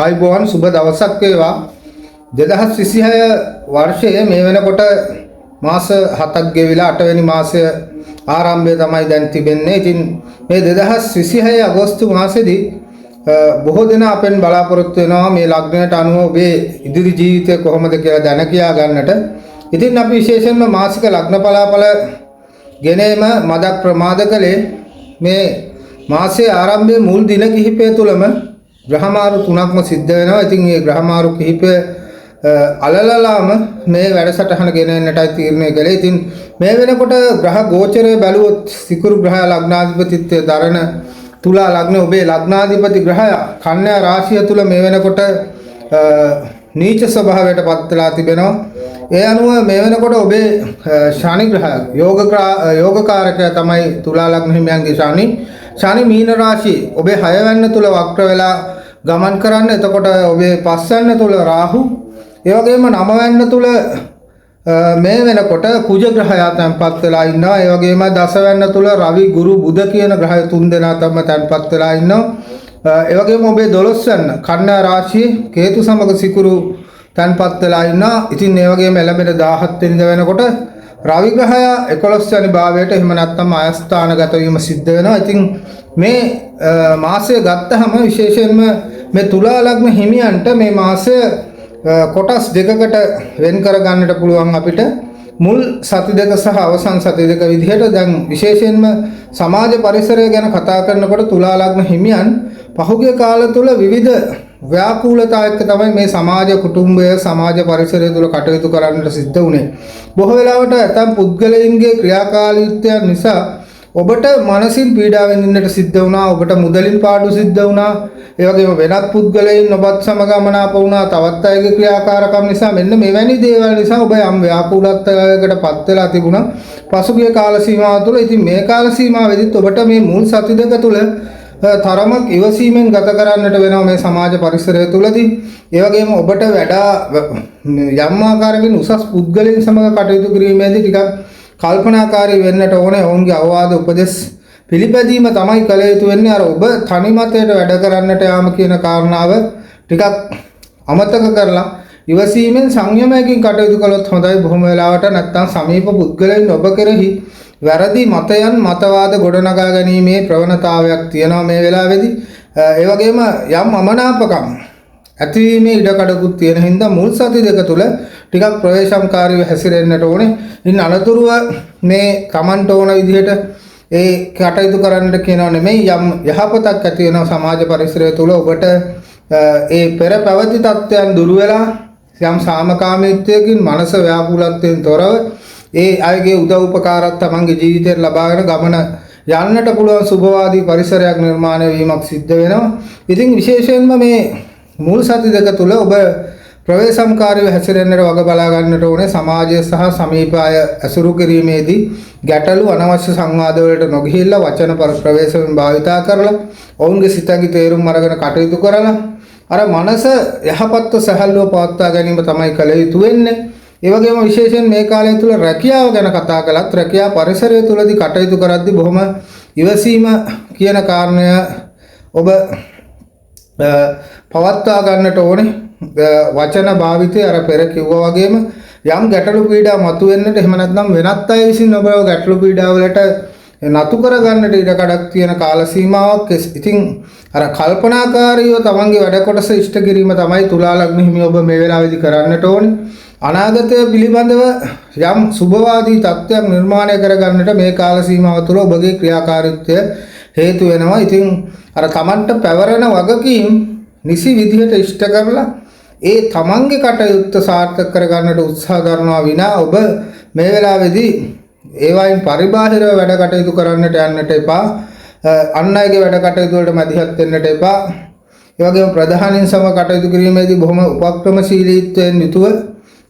ආයුබෝවන් සුබ දවසක් වේවා 2026 වර්ෂයේ මේ වෙනකොට මාස 7ක් ගෙවිලා 8 වෙනි මාසය ආරම්භය තමයි දැන් තිබෙන්නේ. ඉතින් මේ 2026 අගෝස්තු මාසෙදී බොහෝ දෙනා අපෙන් බලාපොරොත්තු වෙනවා මේ ලග්නයට අනුව ඔබේ ඉදිරි ජීවිතය කොහොමද කියලා දැන කියා ගන්නට. ඉතින් අපි විශේෂයෙන්ම මාසික ලග්න පලාඵල ගෙනීම මදක් ප්‍රමාද කළේ මේ මාසයේ ආරම්භයේ මුල් දින කිහිපය තුලම ග්‍රහමාරු තුනක්ම සිද්ධ වෙනවා. ඉතින් මේ ග්‍රහමාරු කිහිපය අලලලාම මේ වැඩසටහන ගෙන එන්නටයි තීරණය කළේ. ඉතින් මේ වෙනකොට ග්‍රහ ගෝචරය බැලුවොත් සිකුරු ග්‍රහය ලග්නාධිපතිත්වය දරන තුලා ලග්න ඔබේ ලග්නාධිපති ග්‍රහය කන්‍යා රාශිය තුල මේ වෙනකොට නීච ස්වභාවයට පත් වෙලා තිබෙනවා. ඒ අනුව මේ වෙනකොට ඔබේ ශනි ග්‍රහය යෝගකාරකය තමයි තුලා ලග්න හිමියන්ගේ ශනි මීන රාශියේ ඔබේ 6 වෙනි තුල වක්‍ර වෙලා ගමන් කරන්න. එතකොට ඔබේ 5 වෙනි තුල රාහු, ඒ වගේම 9 වෙනි තුල මේ වෙනකොට කුජ ග්‍රහයා තැන්පත් වෙලා ඉන්නවා. ඒ වගේම 10 වෙනි තුල රවි, ගුරු, බුධ කියන ග්‍රහය තුන් දෙනා තමයි තැන්පත් වෙලා ඉන්නවා. ඒ වගේම ඔබේ 12 වෙනි කන්‍යා රාශියේ කේතු සමග සිකුරු තැන්පත් වෙලා ඉන්නවා. ඉතින් ඒ වගේම එළඹෙන 17 වෙනිදා වෙනකොට රවි ග්‍රහය 11 වෙනි භාවයට එහෙම නැත්නම් අයස්ථානගත වීම සිද්ධ වෙනවා. ඉතින් මේ මාසය ගත්තහම විශේෂයෙන්ම මේ තුලා ලග්න හිමියන්ට මේ මාසය කොටස් දෙකකට වෙන් කර ගන්නට පුළුවන් අපිට. මුල් සති දෙක සහ අවසන් සති දෙක විදිහට දැන් විශේෂයෙන්ම සමාජ පරිසරය ගැන කතා කරනකොට තුලා ලග්න හිමියන් පහුගිය කාල තුල විවිධ ව්‍යාකූලතා එක්ක තමයි මේ සමාජ කුටුම්බය සමාජ පරිසරය තුල කටයුතු කරන්නට සිද්ධ වුණේ. බොහෝ වෙලාවට ඇතම් පුද්ගලයින්ගේ ක්‍රියාකාරීත්වයන් නිසා ඔබට මානසික පීඩා විඳින්නට සිද්ධ වුණා. ඔබට මුදලින් පාඩු සිද්ධ වුණා. ඒ වගේම වෙනත් පුද්ගලයින් ඔබත් සමග අමනාප වුණා. තවත් අයගේ ක්‍රියාකාරකම් නිසා මෙන්න මෙවැනි දේවල් නිසා ඔබ යම් ව්‍යාකූලත්වයකට පත් වෙලා තිබුණා පසුගිය කාල සීමාව තුළ. ඉතින් මේ කාල සීමාවෙදිත් ඔබට මේ මුල් සති දෙක තුළ තරමක් ඉවසීමෙන් ගත කරන්නට වෙනවා මේ සමාජ පරිසරය තුළදී. ඒ වගේම ඔබට යම් ආකාරයකින් උසස් පුද්ගලයන් සමග කටයුතු කිරීමේදී ටිකක් කල්පනාකාරී වෙන්නට ඕනේ. ඔවුන්ගේ අවවාද උපදෙස් පිළිපැදීම තමයි කළ යුතු වෙන්නේ. අර ඔබ තනි මතයට වැඩ කරන්නට යාම කියන කාරණාව ටිකක් අමතක කරලා ඉවසීමෙන් සංයමයෙන් කටයුතු කළොත් හොඳයි. බොහොම වෙලාවට නැත්තම් සමීප පුද්ගලයන් ඔබ කෙරෙහි වැරදි මතයන් මතවාද ගොඩනගා ගැනීමේ ප්‍රවණතාවයක් තියෙනවා මේ වෙලාවේදී. ඒ වගේම යම් අමනාපකම් ඇතිවීමේ ඉඩකඩකුත් තියෙන හින්දා මුල් සති දෙක තුල ටිකක් ප්‍රවේශම්කාරීව හැසිරෙන්නට ඕනේ. ඉතින් අනතුරුව මේ Tamanට ඕන විදිහට ඒ කටයුතු කරන්නට කියනවා නෙමෙයි, යම් යහපතක් ඇති වෙන සමාජ පරිසරය තුල ඔබට ඒ පෙර පැවති තත්ත්වයන් දුරු වෙලා යම් සාමකාමීත්වයකින් මනස ව්‍යාකූලත්වයෙන් තොරව ඒ අයගේ උදව් උපකාරات තමන්ගේ ජීවිතයට ලබාගෙන ගමන යන්නට පුළුවන් සුභවාදී පරිසරයක් නිර්මාණය වීමක් සිද්ධ වෙනවා. ඉතින් විශේෂයෙන්ම මේ මුල් සති දෙක තුල ඔබ ප්‍රවේශම්කාරීව හැසිරෙන්නට වග බලා ගන්නට ඕනේ. සමාජය සහ සමීප අය ඇසුරු කිරීමේදී ගැටලු අනවශ්‍ය සංවාද වලට නොගිහිල්ලා වචන ප්‍රවේශයෙන් භාවිතා කරලා ඔවුන්ගේ සිතගේ තේරුම් අරගෙන කටයුතු කරලා අර මනස යහපත්ව සැහැල්ලුව පවත්වා ගැනීම තමයි කළ යුතු වෙන්නේ. ඒ වගේම විශේෂයෙන් මේ කාලය තුල රැකියාව ගැන කතා කළත් රැකියා පරිසරය තුලදී කටයුතු කරද්දී බොහොම ඉවසීම කියන කාරණය ඔබ පවත්වා ගන්නට ඕනේ. වචන භාවිතය අර පෙර කිව්වා වගේම යම් ගැටලු පීඩා මතුවෙන්නට එහෙම නැත්නම් වෙනත් අය විසින් ඔබ ගැටලු පීඩා වලට නතු කර ගන්නට ඉඩ කඩක් තියෙන කාල සීමාවක්. ඉතින් අර කල්පනාකාරීව තමන්ගේ වැඩ කොටස ඉෂ්ට කිරීම තමයි තුලා ලග්න හිමි ඔබ මේ වෙලාවේදී කරන්නට ඕනේ. අනාගතය පිළිබඳව යම් සුභවාදී තත්ත්වයක් නිර්මාණය කර ගන්නට මේ කාල සීමාව තුළ ඔබගේ ක්‍රියාකාරීත්වය හේතු වෙනවා. ඉතින් අර තමන්ට පැවරෙන වගකීම් නිසි විදිහට ඉෂ්ට කරලා ඒ තමන්ගේ කටයුත්ත සාර්ථක කර ගන්නට උත්සාහ කරනවා විනා ඔබ මේ වෙලාවේදී ඒවයින් පරිබාහිරව වැඩ කටයුතු කරන්නට යන්නට එපා. අන් අයගේ වැඩ කටයුතු වලට මැදිහත් වෙන්නට එපා. ඒ වගේම ප්‍රධානීන් සමග කටයුතු කිරීමේදී බොහොම උපක්‍රමශීලීත්වයෙන් යුතුව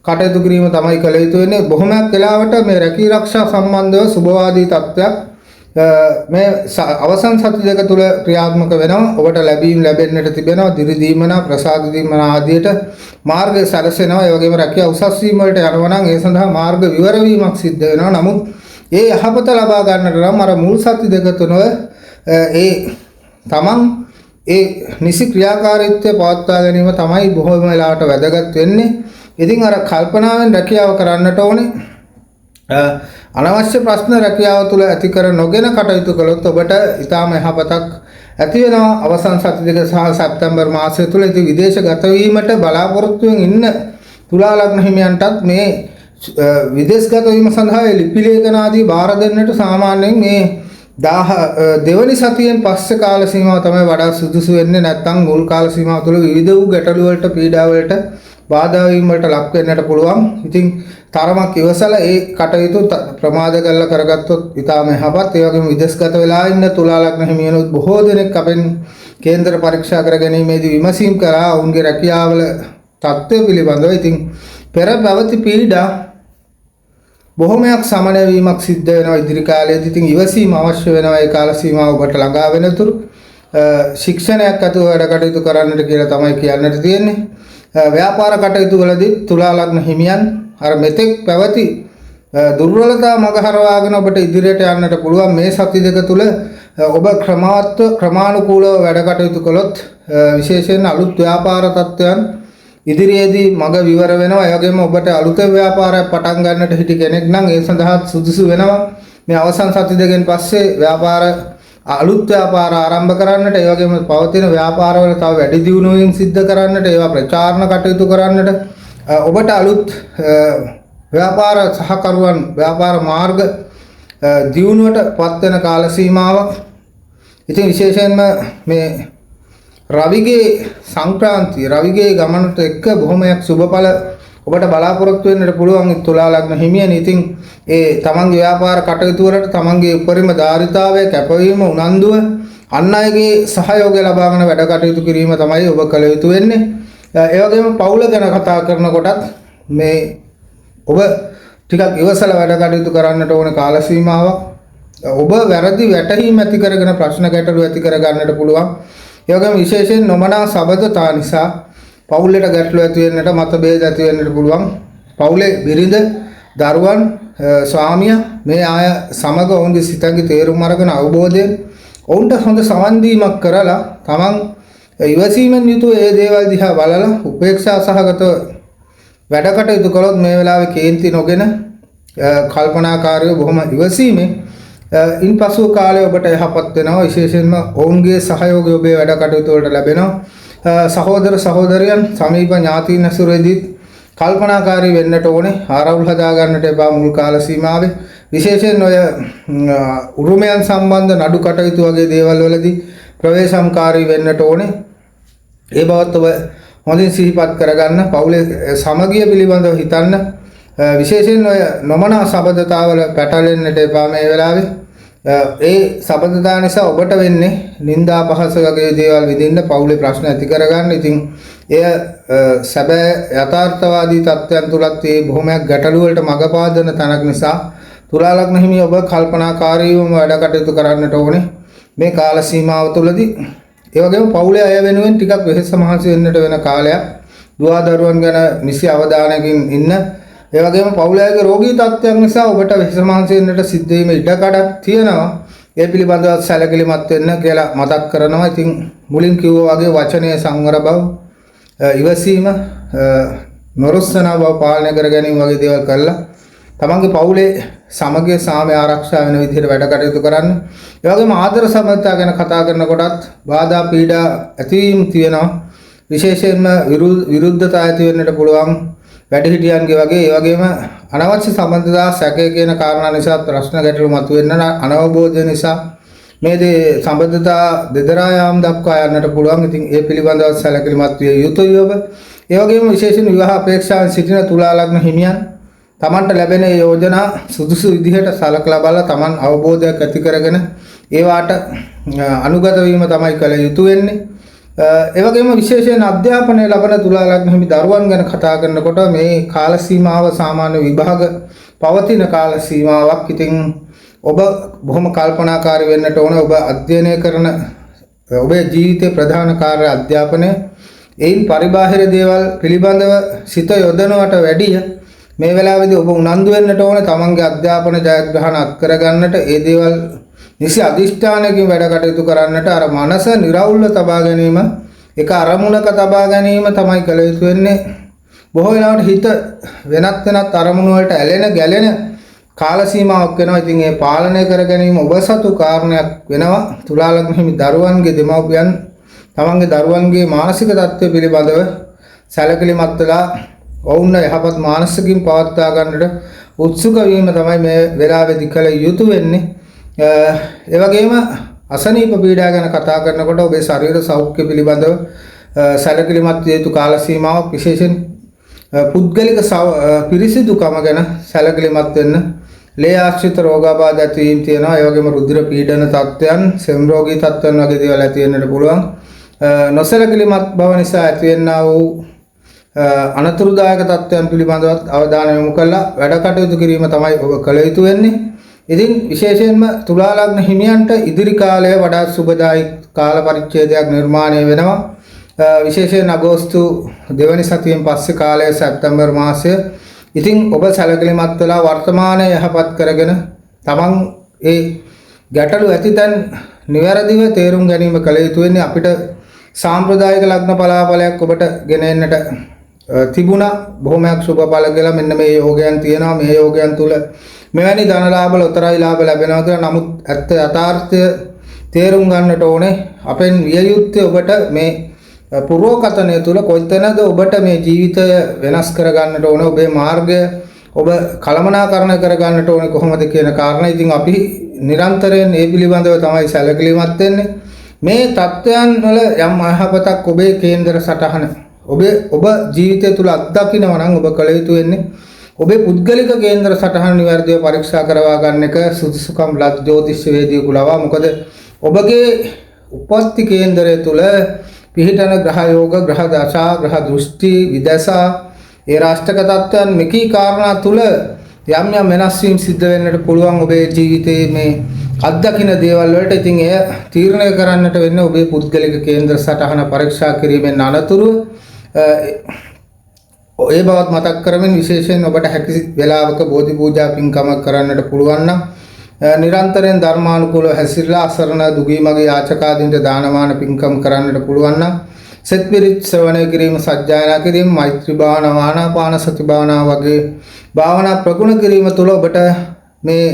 කටයුතු කිරීම තමයි කළ යුතු වෙන්නේ. බොහොමයක් වෙලාවට මේ රැකී ආරක්ෂා සම්බන්ධව සුභවාදී තත්ත්වයක් මේ අවසන් සති දෙක තුල ක්‍රියාත්මක වෙනවා. ඔබට ලැබෙන්නට තිබෙනවා දිරි දීමනා, ප්‍රසාද දීමනා ආදියට මාර්ගය සැලසෙනවා. ඒ වගේම රැකියාව උසස් වීම වලට යනවා නම් ඒ සඳහා මාර්ග විවර වීමක් සිද්ධ වෙනවා. නමුත් ඒ යහපත ලබා ගන්නට නම් අර මුල් සති දෙක තුන ඒ තමන් ඒ නිසි ක්‍රියාකාරීත්වය පවත්වා ගැනීම තමයි බොහෝ වෙලාවට වැදගත් වෙන්නේ. ඉතින් අර කල්පනාවෙන් රැකියාව කරන්නට ඕනේ. අනවශ්‍ය ප්‍රශ්න රැකියාව තුළ ඇති කර නොගෙන කටයුතු කළොත් ඔබට ඊටාම යහපතක් ඇති වෙනවා. අවසන් සති දෙක සහ සැප්තැම්බර් මාසය තුළ ඉතින් විදේශගත වීමට බලාපොරොත්තු වෙමින් ඉන්න තුලා ලග්න හිමියන්ටත් මේ විදේශගත වීම සඳහා ලිපි ලේඛන ආදී බාර දෙන්නට සාමාන්‍යයෙන් මේ 10 දෙවනි සතියෙන් පස්සේ කාල සීමාව තමයි වඩා සුදුසු වෙන්නේ. නැත්නම් මුල් කාල සීමාව තුළ විවිධ වූ ගැටලු වලට පීඩා වලට බාධා වීම වලට ලක් වෙන්නට පුළුවන්. ඉතින් තරමක් ඉවසලා ඒ කටයුතු ප්‍රමාද කරලා කරගත්තොත් ඊටාම යහපත්. ඒ වගේම විදේශගත වෙලා ඉන්න තුලා ලග්න හිමියනොත් බොහෝ දෙනෙක් අපෙන් කේන්දර පරීක්ෂා කර ගැනීමේදී විමසීම් කරා ඔවුන්ගේ රැකියාවල තත්ත්වය පිළිබඳව. ඉතින් පෙර පැවති පීඩා බොහොමයක් සමනය වීමක් සිද්ධ වෙනවා ඉදිරි කාලයේදී. ඉතින් ඉවසීම අවශ්‍ය වෙනවා ඒ කාල සීමාව ඔබට ළඟා වෙනතුරු. ශික්ෂණයක් අතුව වැඩ කටයුතු කරන්නට කියලා තමයි කියන්නට තියෙන්නේ. ව්‍යාපාර කටයුතු වලදී තුලා ලග්න හිමියන් අර මෙතෙක් පැවති දුර්වලතා මගහරවාගෙන ඔබට ඉදිරියට යන්නට පුළුවන්. මේ සති දෙක තුල ඔබ ක්‍රමානුකූලව වැඩ කටයුතු කළොත් විශේෂයෙන් අලුත් ව්‍යාපාර තත්ත්වයන් ඉදිරියේදී මග විවර වෙනවා. ඒ වගේම ඔබට අලුත් ව්‍යාපාරයක් පටන් ගන්නට හිටි කෙනෙක් නම් ඒ සඳහා සුදුසු වෙනවා. මේ අවසන් සති දෙකෙන් පස්සේ අලුත් ව්‍යාපාර ආරම්භ කරන්නට, ඒ වගේම පවතින ව්‍යාපාරවල තව වැඩි දියුණුවකින් සිද්ධ කරන්නට, ඒවා ප්‍රචාරණ කටයුතු කරන්නට ඔබට අලුත් ව්‍යාපාර සහකරුවන් ව්‍යාපාර මාර්ග දියුණුවට පත් වෙන කාල සීමාවක්. ඉතින් විශේෂයෙන්ම මේ රවිගේ සංක්‍රාන්තිය රවිගේ ගමනට එක්ක බොහොමයක් සුබඵල ඔබට බලාපොරොත්තු වෙන්නට පුළුවන් තුලා ලග්න හිමියන්. ඉතින් ඒ තමන්ගේ ව්‍යාපාර කටයුතු වලට තමන්ගේ උපරිම ධාරිතාවය, කැපවීම, උනන්දුව, අන් අයගේ සහයෝගය ලබාගෙන වැඩ කටයුතු කිරීම තමයි ඔබ කළ යුතු වෙන්නේ. ඒ වගේම පවුල ගැන කතා කරනකොටත් මේ ඔබ ටිකක් ඉවසලා වැඩ කටයුතු කරන්නට ඕන කාල සීමාවක්. ඔබ වැරදි වැටහීම් ඇති කරගෙන ප්‍රශ්න ගැටලු ඇති කර ගන්නට පුළුවන්. ඒ වගේම විශේෂයෙන් නොමනා සබඳතා නිසා පවුලට ගැටලු ඇති වෙන්නට, මතභේද ඇති වෙන්නට පුළුවන්. පවුලේ බිරිඳ, දරුවන්, ස්වාමියා මේ අය සමග ඔවුන්ගේ සිතගේ තේරුම් අරගෙන අවබෝධයෙන් ඔවුන්ට හොඳ සමන් දීමක් කරලා තමන් ඉවසීමෙන් යුතුව ඒ දේවල් දිහා බලලා උපේක්ෂා සහගතව වැඩ කටයුතු කළොත් මේ වෙලාවේ කේන්ති නොගෙන කල්පනාකාරීව බොහොම ඉවසීමෙන් ඉන්පසු කාලේ ඔබට යහපත් වෙනවා. විශේෂයෙන්ම ඔවුන්ගේ සහයෝගය ඔබේ වැඩ කටයුතු වලට ලැබෙනවා. සහෝදර සහෝදරියන් සමීප ඥාතීන් ඇසුරේදී කල්පනාකාරී වෙන්නට ඕනේ. ආරවුල් හදා ගන්නට එපා මුල් කාල සීමාවේ. විශේෂයෙන් ඔය උරුමයන් සම්බන්ධ නඩු කටයුතු වගේ දේවල් වලදී ප්‍රවේශම්කාරී වෙන්නට ඕනේ. ඒ බවත් ඔබ හොඳින් සිහිපත් කරගන්න. පවුලේ සමගිය පිළිබඳව හිතන්න. විශේෂයෙන් ඔය නොමනා සබඳතාවල පැටලෙන්නට එපා මේ වෙලාවේ. ඒ සබඳතා නිසා ඔබට වෙන්නේ නිന്ദා පහස වගේ දේවල් විඳින්න, පවුලේ ප්‍රශ්න ඇති කරගන්න. ඉතින් එය සැබෑ යථාර්ථවාදී තත්ත්වයන් තුලත් මේ බොහොමයක් ගැටලු වලට මඟ පාදන තැනක් නිසා තුලා ලග්න හිමි ඔබ කල්පනාකාරීවම වැඩ කටයුතු කරන්නට ඕනේ මේ කාල සීමාව තුලදී. ඒ වගේම පවුලේ අය වෙනුවෙන් ටිකක් වෙහෙස මහන්සි වෙන්නට වෙන කාලයක්. දුවා දරුවන් ගැන නිසි අවධානයකින් ඉන්න. ඒ වගේම පවුලේ රෝගී තත්ත්වයන් නිසා ඔබට වෙහෙස මහන්සි වෙන්නට සිද්ධ වීම ඉඩකඩක් තියෙනවා. ඒ පිළිබඳව සැලකිලිමත් වෙන්න කියලා මතක් කරනවා. ඉතින් මුලින් කිව්වා වගේ වචනයේ සංවර බව, ඉවසීම, නොරොස්සන බව පාලනය කර ගැනීම වගේ දේවල් කරලා තමන්ගේ පවුලේ සමගිය සාමය ආරක්ෂා වෙන විදිහට වැඩ කටයුතු කරන්න. ඒ වගේම ආදර සම්බන්ධතා ගැන කතා කරනකොටත් බාධා පීඩා ඇතිවීම තියෙනවා. විශේෂයෙන්ම විරුද්ධතා ඇති වෙන්නට පුළුවන් වැඩිහිටියන්ගේ වගේ. ඒ වගේම අනවශ්‍ය සම්බන්ධතා සැකය කියන කාරණා නිසා ප්‍රශ්න ගැටලු මතුවෙන්න, අනවබෝධය නිසා මේ සම්බන්ධතා දෙදරා යාම් දක්වා යන්නට පුළුවන්. ඉතින් ඒ පිළිබඳව සැලකිලිමත් විය යුතුයි ඔබ. ඒ වගේම විශේෂයෙන් විවාහ අපේක්ෂාවෙන් සිටින තුලා ලග්න හිමියන් තමන්ට ලැබෙන යෝජනා සුදුසු විදිහට සලකලා බලලා තමන් අවබෝධයක් ඇති කරගෙන ඒවාට අනුගත වීම තමයි කළ යුතු වෙන්නේ. ඒ වගේම විශේෂයෙන් අධ්‍යාපනය ලබන තුලා ලග්න හිමි දරුවන් ගැන කතා කරනකොට මේ කාල සීමාව සාමාන්‍ය විභාග පවතින කාල සීමාවක්. ඉතින් ඔබ බොහොම කල්පනාකාරී වෙන්නට ඕන. ඔබ අධ්‍යයනය කරන ඔබේ ජීවිතයේ ප්‍රධාන කාර්ය අධ්‍යාපනය. ඒයින් පරිබාහිර දේවල් පිළිබඳව සිත යොදනවට වැඩිය මේ වෙලාවේදී ඔබ උනන්දු වෙන්නට ඕන තමන්ගේ අධ්‍යාපන ජයග්‍රහණ අත් කරගන්නට. ඒ දේවල් නිසි අධිෂ්ඨානකින් වැඩ කටයුතු කරන්නට අර මනස නිරවුල්ව තබා ගැනීම, එක අරමුණක තබා ගැනීම තමයි කළ යුතු වෙන්නේ. බොහෝ වෙලාවට හිත වෙනත් අරමුණු වලට ඇලෙන ගැලෙන කාල සීමාවක් වෙනවා. ඉතින් ඒ පාලනය කර ගැනීම ඔබ සතු කාරණයක් වෙනවා. තුලා ලග්න හිමි දරුවන්ගේ දෙමව්පියන් තමන්ගේ දරුවන්ගේ මානසික තත්ත්වය පිළිබඳව සැලකිලිමත් වෙලා ඔවුන්ව යහපත් මානසිකින් පවත්වා ගන්නට උත්සුක වීම තමයි මේ වෙලාවේදී කළ යුතු වෙන්නේ. ඒ වගේම අසනීප පීඩා ගැන කතා කරනකොට ඔබේ ශරීර සෞඛ්‍ය පිළිබඳව සැලකිලිමත් යුතු කාල සීමාවක්, විශේෂයෙන් පුද්ගලික පිරිසිදුකම ගැන සැලකිලිමත් වෙන්න. ලේ ආශ්‍රිත රෝගාබාධ ඇතිවීම තියෙනවා. ඒ වගේම රුධිර පීඩන තත්ත්වයන්, සෙම් රෝගී තත්ත්වයන් වගේ දේවල් ඇති වෙන්නට පුළුවන්. නොසැලකිලිමත් බව නිසා ඇතිවෙනා වූ අනතුරුදායක තත්ත්වයන් පිළිබඳව අවධානය යොමු කරලා වැඩ කටයුතු කිරීම තමයි ඔබ කළ යුතු වෙන්නේ. ඉතින් විශේෂයෙන්ම තුලා ලග්න හිමියන්ට ඉදිරි කාලය වඩා සුබදායක කාල පරිච්ඡේදයක් නිර්මාණය වෙනවා. විශේෂයෙන් අගෝස්තු 2 වෙනි සතියෙන් පස්සේ කාලය සැප්තැම්බර් මාසය. ඉතින් ඔබ සැලකිලිමත් වෙලා වර්තමානය යහපත් කරගෙන තමන් ඒ ගැටලු ඇතිතැන් නිවැරදිව තේරුම් ගැනීම කළ යුතු වෙන්නේ. අපිට සාම්ප්‍රදායික ලග්න පලාඵලයක් ඔබට ගෙන එන්නට තිබුණා. බොහොමයක් සුබඵල කියලා මෙන්න මේ යෝගයන් තියෙනවා. මේ යෝගයන් තුල මෙවැනි ධන ලාභ ලොතරැයි ලාභ ලැබෙනවා කියලා. නමුත් ඇත්ත යථාර්ථය තේරුම් ගන්නට ඕනේ. අපෙන් විය යුත්තේ ඔබට මේ පුරෝකතනය තුල කොයිතැනද ඔබට මේ ජීවිතය වෙනස් කර ගන්නට ඕනේ. ඔබේ මාර්ගය ඔබ කළමනාකරණය කර ගන්නට ඕනේ කොහොමද කියන කාරණා. ඉතින් අපි නිරන්තරයෙන් මේ පිළිබඳව තමයි සැලකිලිමත් වෙන්නේ. මේ தත්වයන් වල යම් අයහපතක් ඔබේ කේන්දර සටහන ඔබ ජීවිතය තුල අත්දකිනවා නම් ඔබ කළ යුතු වෙන්නේ ඔබේ පුද්ගලික කේන්දර සටහන නිවැරදිව පරීක්ෂා කරවා ගන්න එක සුදුසුකම් ලත් ජ්‍යොතිෂ වේදිකු ලවා. මොකද ඔබගේ උපස්ති කේන්දරය තුල පිහිටන ග්‍රහ යෝග, ග්‍රහ දශා, ග්‍රහ දෘෂ්ටි, විදසා, ඒ රාෂ්ටක තත්ත්වයන් මෙකී කාරණා තුල යම් වෙනස් වීම් සිද්ධ වෙන්නට පුළුවන් ඔබේ ජීවිතයේ මේ අත්දකින්න දේවල් වලට. ඉතින් එය තීරණය කරන්නට වෙන්නේ ඔබේ පුද්ගලික කේන්ද්‍ර සටහන පරීක්ෂා කිරීමෙන් අනතුරුව. ඒ බවත් මතක් කරමින් විශේෂයෙන් ඔබට හැකි වේලාවක බෝධි පූජා පින්කමක් කරන්නට පුළුවන් නම් නිරන්තරයෙන් ධර්මානුකූලව හැසිරලා අසරණ දුගී මගේ යාචකාදීන්ට දානමාන පින්කම් කරන්නට පුළුවන් නම් සෙත් පිරිත් ශ්‍රවණය කිරීම, සජ්ජායනා කිරීම, මෛත්‍රී භාවනා, ආනාපාන සති භාවනා වගේ භාවනා ප්‍රගුණ කිරීම තුළ ඔබට මේ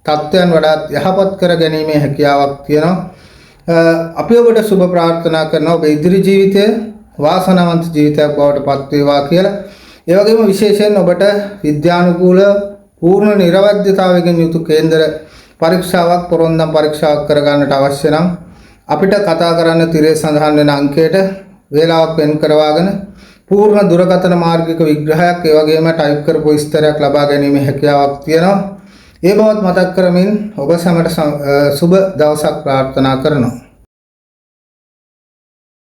තත්ත්වයන් වඩාත් යහපත් කර ගැනීමේ හැකියාවක් තියෙනවා. අපි ඔබට සුබ ප්‍රාර්ථනා කරනවා ඔබ ඉදිරි ජීවිතය වාසනාවන්ත ජීවිතයක් බවට පත් වේවා කියලා. ඒ වගේම විශේෂයෙන් ඔබට විද්‍යානුකූල පූර්ණ නිර්වද්‍යතාවයෙන් යුතු කේන්දර පරීක්ෂාවක්, පොරොන්දම් පරීක්ෂාවක් කර ගන්නට අවශ්‍ය නම් අපිට කතා කරන්න තිරේ සඳහන් වෙන අංකයට වේලාවක් වෙන් කරවාගෙන පූර්ණ දුරකථන මාර්ගික විග්‍රහයක්, ඒ වගේම ටයිප් කරපු විස්තරයක් ලබා ගැනීමේ හැකියාවක් තියෙනවා. ඒ බවත් මතක් කරමින් ඔබ සැමට සුබ දවසක් ප්‍රාර්ථනා කරනවා.